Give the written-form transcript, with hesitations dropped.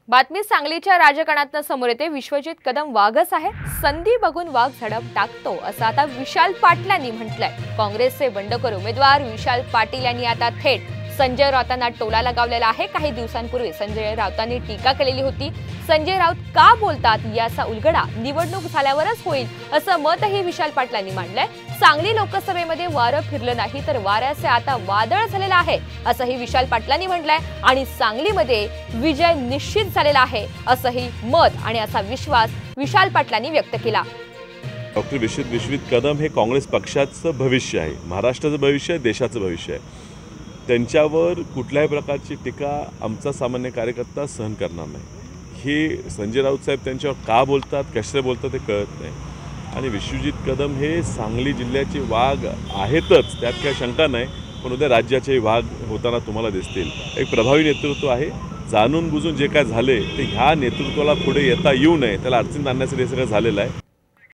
बातमी सांगलीच्या राजकारणातून समोर येते। विश्वजित कदम वाघच आहे, संधी बघून वाघ झडप टाकतो असं आता विशाल पाटलांनी म्हटलंय। काँग्रेसचे बंडखोर उमेदवार विशाल पाटील यांनी आता थेट संजय राऊतांना टोला लगावलेला आहे। काही दिवसांपूर्वी संजय राऊतांनी टीका केलेली होती। संजय राऊत का बोलतात याचा उलगडा निवडणूक झाल्यावरच होईल असं मतही विशाल पाटलांनी मांडलंय। सांगली लोकसभेमध्ये वारं फिरलं नाही तर वाऱ्याचे आता वादळ झालेलं आहे असंही विशाल पाटलांनी म्हटलंय आणि सांगलीमध्ये विजय निश्चित झालेला आहे असंही मत आणि असा विश्वास विशाल पाटलांनी व्यक्त केला। डॉक्टर विश्वजित कदम हे काँग्रेस पक्षाचं भविष्य आहे, महाराष्ट्राचं भविष्य आहे, देशाचं भविष्य आहे। त्यांच्यावर कुठल्याही प्रकारची टीका आमचा सामान्य कार्यकर्ता सहन करणार नाही। हे संजय राऊत साहेब त्यांच्यावर का बोलतात, कसे बोलतात ते कळत नाही। आणि विश्वजित कदम हे सांगली जिल्ह्याचे वाघ आहेतच, त्यात काही शंका नाही, पण उद्या राज्याचे वाघ होताना तुम्हाला दिसतील। एक प्रभावी नेतृत्व आहे, जाणून बुजून जे काय झाले ते ह्या नेतृत्वाला पुढे येता येऊ नये त्याला अडचणीत आणण्यासाठी हे सगळं झालेलं आहे।